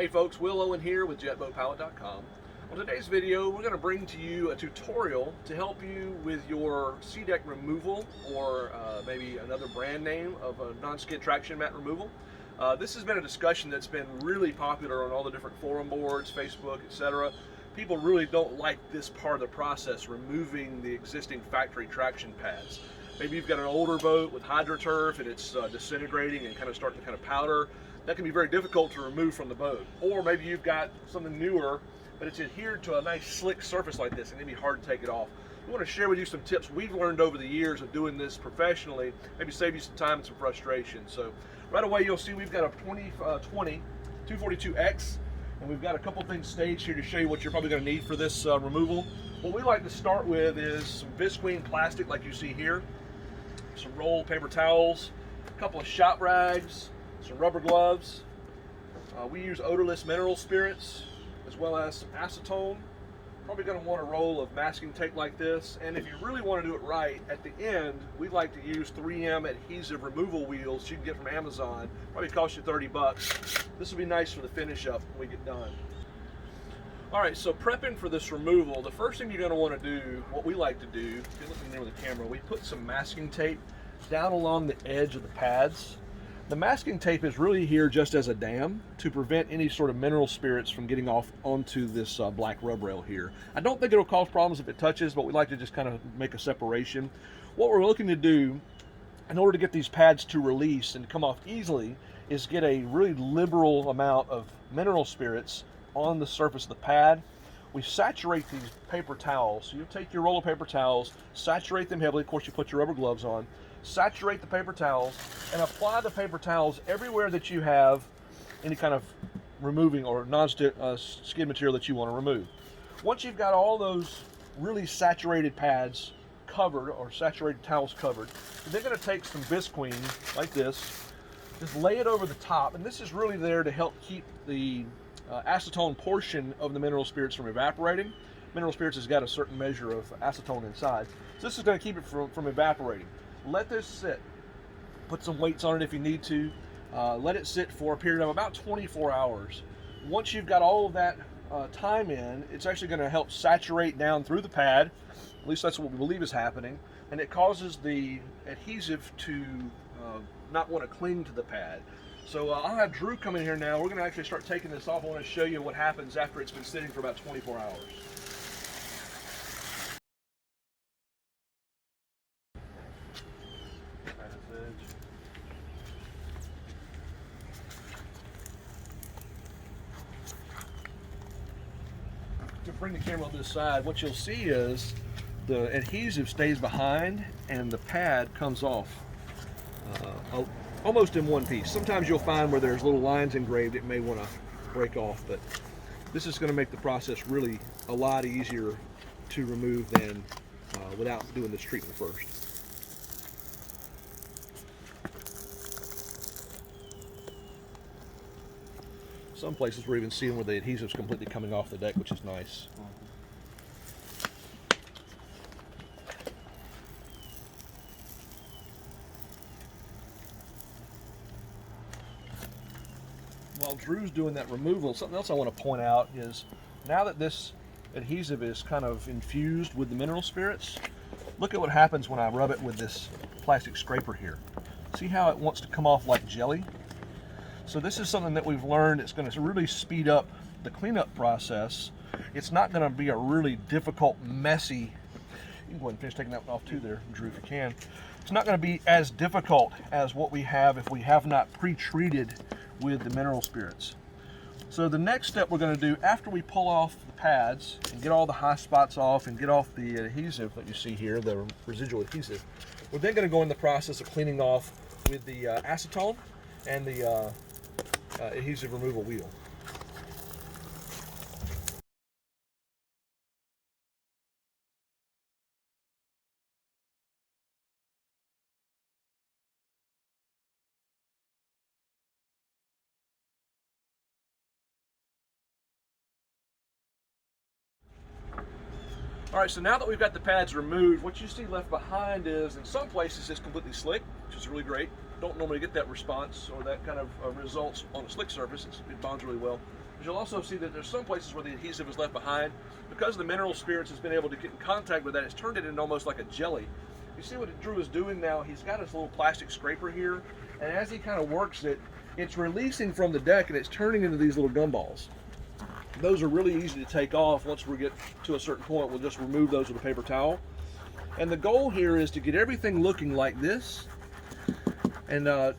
Hey folks, Will Owen here with Jetboatpilot.com. On today's video, we're going to bring to you a tutorial to help you with your sea deck removal, or maybe another brand name of a non-skid traction mat removal. This has been a discussion that's been really popular on all the different forum boards, Facebook, etc. People really don't like this part of the process, removing the existing factory traction pads. Maybe you've got an older boat with hydroturf and it's disintegrating and starting to powder. That can be very difficult to remove from the boat. Or maybe you've got something newer, but it's adhered to a nice slick surface like this and it'd be hard to take it off. We want to share with you some tips we've learned over the years of doing this professionally, maybe save you some time and some frustration. So right away you'll see we've got a 2020 242X, and we've got a couple things staged here to show you what you're probably going to need for this removal. What we like to start with is some visqueen plastic like you see here, some rolled paper towels, a couple of shop rags, some rubber gloves. We use odorless mineral spirits as well as some acetone. Probably going to want a roll of masking tape like this, and if you really want to do it right, at the end we like to use 3M adhesive removal wheels you can get from Amazon. Probably cost you 30 bucks. This will be nice for the finish up when we get done. Alright, so prepping for this removal, the first thing you're going to want to do, what we like to do, if you're looking there with the camera, we put some masking tape down along the edge of the pads. The masking tape is really here just as a dam to prevent any sort of mineral spirits from getting off onto this black rub rail here. I don't think it'll cause problems if it touches, but we like to just make a separation. What we're looking to do in order to get these pads to release and come off easily is get a really liberal amount of mineral spirits on the surface of the pad. We saturate these paper towels. So you take your roll of paper towels, saturate them heavily. Of course, you put your rubber gloves on. Saturate the paper towels and apply the paper towels everywhere that you have any kind of removing or non-skid material that you want to remove. Once you've got all those really saturated pads covered, or saturated towels covered, you're then going to take some visqueen like this, just lay it over the top, and this is really there to help keep the acetone portion of the mineral spirits from evaporating. Mineral spirits has got a certain measure of acetone inside, so this is going to keep it from evaporating. Let this sit. Put some weights on it if you need to. Let it sit for a period of about 24 hours. Once you've got all of that time in, it's actually going to help saturate down through the pad. At least that's what we believe is happening. And it causes the adhesive to not want to cling to the pad. So I'll have Drew come in here now. We're going to actually start taking this off. I want to show you what happens after it's been sitting for about 24 hours. To bring the camera on this side, what you'll see is the adhesive stays behind and the pad comes off almost in one piece. Sometimes you'll find where there's little lines engraved, it may want to break off, but this is going to make the process really a lot easier to remove than without doing this treatment first. Some places we're even seeing where the adhesive's completely coming off the deck, which is nice. While Drew's doing that removal, something else I want to point out is now that this adhesive is kind of infused with the mineral spirits, look at what happens when I rub it with this plastic scraper here. See how it wants to come off like jelly? So this is something that we've learned. It's going to really speed up the cleanup process. It's not going to be a really difficult, messy, you can go ahead and finish taking that off too there, Drew, if you can. It's not going to be as difficult as what we have if we have not pre-treated with the mineral spirits. So the next step we're going to do after we pull off the pads and get all the high spots off and get off the adhesive that you see here, the residual adhesive, we're then going to go in the process of cleaning off with the acetone and the adhesive removal wheel. All right, so now that we've got the pads removed, what you see left behind is, in some places, it's completely slick, which is really great. Don't normally get that response or that kind of results on a slick surface. It bonds really well. But you'll also see that there's some places where the adhesive is left behind. Because the mineral spirits has been able to get in contact with that, it's turned it into almost like a jelly. You see what Drew is doing now? He's got his little plastic scraper here, and as he kind of works it, it's releasing from the deck and it's turning into these little gumballs. Those are really easy to take off. Once we get to a certain point, we'll just remove those with a paper towel. And the goal here is to get everything looking like this, and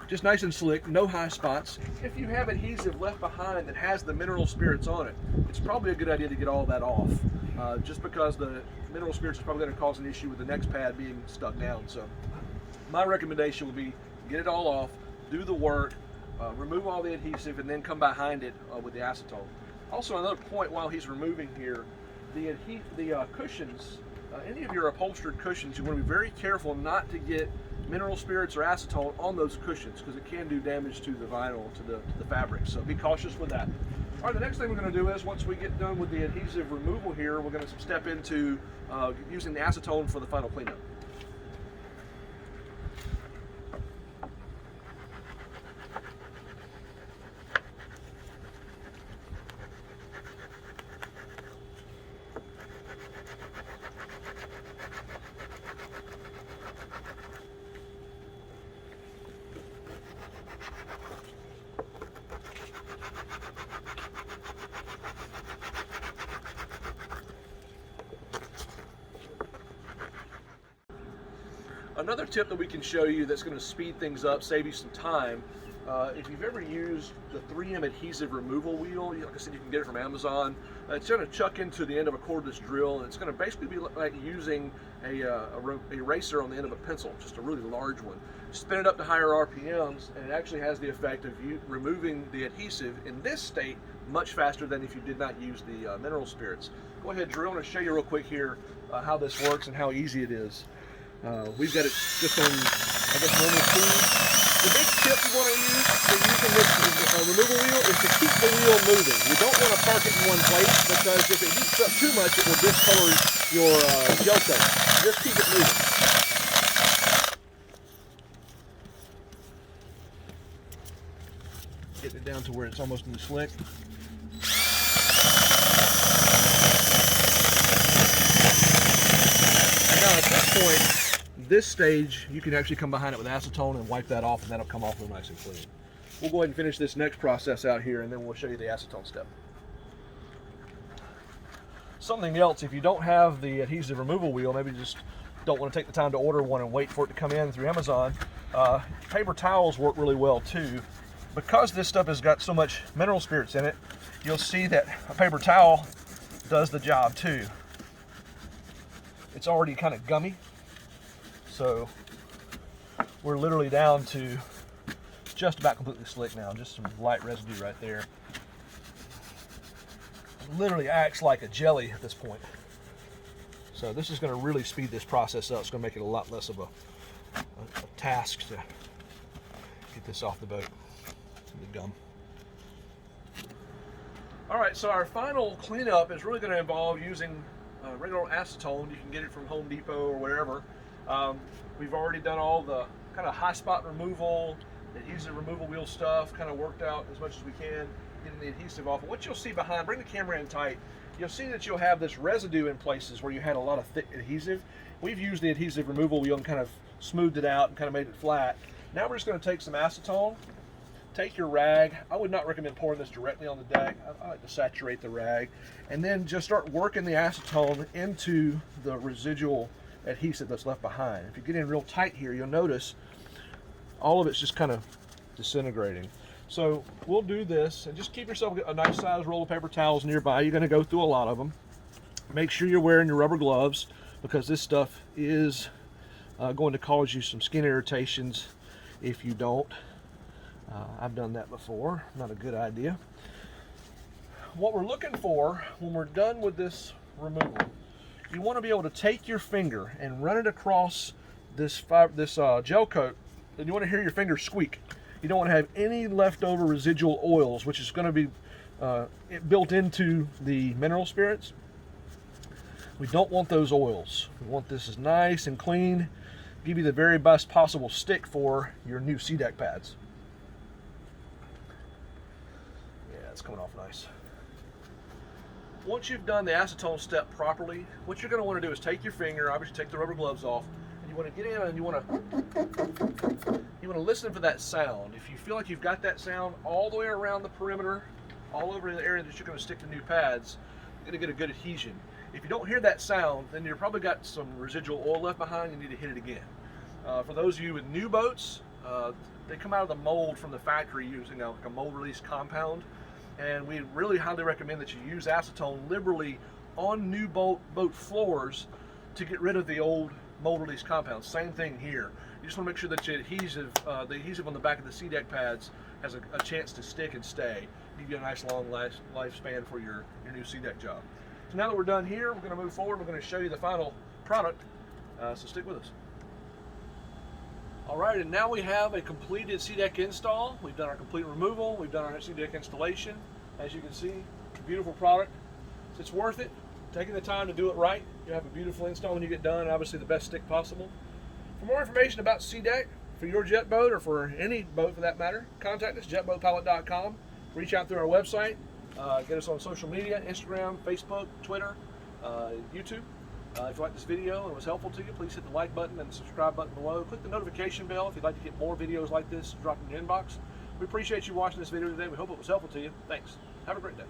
just nice and slick, no high spots. If you have adhesive left behind that has the mineral spirits on it, it's probably a good idea to get all that off, just because the mineral spirits is probably going to cause an issue with the next pad being stuck down. So my recommendation would be get it all off, do the work, remove all the adhesive, and then come behind it with the acetone. Also, another point while he's removing here, the cushions, any of your upholstered cushions, you want to be very careful not to get mineral spirits or acetone on those cushions, because it can do damage to the vinyl, to the fabric. So be cautious with that. All right, the next thing we're going to do is, once we get done with the adhesive removal here, we're going to step into using the acetone for the final cleanup. Another tip that we can show you that's going to speed things up, save you some time, if you've ever used the 3M adhesive removal wheel, like I said, you can get it from Amazon. It's going to chuck into the end of a cordless drill, and it's going to basically be like using a eraser on the end of a pencil, just a really large one. Spin it up to higher RPMs, and it actually has the effect of you removing the adhesive in this state much faster than if you did not use the mineral spirits. Go ahead, Drew. I want to show you real quick here how this works and how easy it is. We've got it just on, I guess, normal speed. The big tip you want to use for using this removal wheel is to keep the wheel moving. You don't want to park it in one place, because if it heats up too much, it will discolor your gel coat. Just keep it moving. Getting it down to where it's almost in the slick. Now at this point, this stage, you can actually come behind it with acetone and wipe that off, and that'll come off real nice and clean. We'll go ahead and finish this next process out here, and then we'll show you the acetone step. Something else, if you don't have the adhesive removal wheel, maybe you just don't want to take the time to order one and wait for it to come in through Amazon, paper towels work really well too. Because this stuff has got so much mineral spirits in it, you'll see that a paper towel does the job too. It's already kind of gummy, so we're literally down to just about completely slick now, just some light residue right there. It literally acts like a jelly at this point. So this is going to really speed this process up. It's going to make it a lot less of a task to get this off the boat, the gum. All right, so our final cleanup is really going to involve using regular acetone. You can get it from Home Depot or wherever. We've already done all the kind of high spot removal, the adhesive removal wheel stuff, kind of worked out as much as we can, getting the adhesive off. And what you'll see behind, bring the camera in tight, you'll see that you'll have this residue in places where you had a lot of thick adhesive. We've used the adhesive removal wheel and kind of smoothed it out and kind of made it flat. Now we're just going to take some acetone, take your rag. I would not recommend pouring this directly on the deck. I like to saturate the rag, and then just start working the acetone into the residual adhesive that's left behind. If you get in real tight here, you'll notice all of it's just kind of disintegrating. So we'll do this, and just keep yourself a nice size roll of paper towels nearby. You're going to go through a lot of them. Make sure you're wearing your rubber gloves, because this stuff is going to cause you some skin irritations if you don't. I've done that before. Not a good idea. What we're looking for when we're done with this removal, you want to be able to take your finger and run it across this gel coat, and you want to hear your finger squeak. You don't want to have any leftover residual oils, which is going to be built into the mineral spirits. We don't want those oils. We want this as nice and clean, give you the very best possible stick for your new SeaDek pads. Yeah, That's coming off nice. Once you've done the acetone step properly, what you're going to want to do is take your finger, obviously take the rubber gloves off, and you want to get in and you want to listen for that sound. If you feel like you've got that sound all the way around the perimeter, all over the area that you're going to stick the new pads, you're going to get a good adhesion. If you don't hear that sound, then you've probably got some residual oil left behind. You need to hit it again. For those of you with new boats, they come out of the mold from the factory using like a mold release compound, and we really highly recommend that you use acetone liberally on new boat floors to get rid of the old mold release compound. Same thing here. You just want to make sure that the adhesive on the back of the SeaDeck pads has a chance to stick and stay. Give you a nice long lifespan for your new SeaDeck job. So now that we're done here, we're going to move forward. We're going to show you the final product. So stick with us. All right, and now we have a completed SeaDeck install. We've done our complete removal. We've done our SeaDeck installation. As you can see, beautiful product. So it's worth it. Taking the time to do it right. You'll have a beautiful install when you get done, and obviously the best stick possible. For more information about SeaDeck, for your jet boat or for any boat for that matter, contact us, jetboatpilot.com. Reach out through our website. Get us on social media, Instagram, Facebook, Twitter, YouTube. If you like this video and it was helpful to you, please hit the like button and the subscribe button below. Click the notification bell if you'd like to get more videos like this. Drop in your inbox. We appreciate you watching this video today. We hope it was helpful to you. Thanks. Have a great day.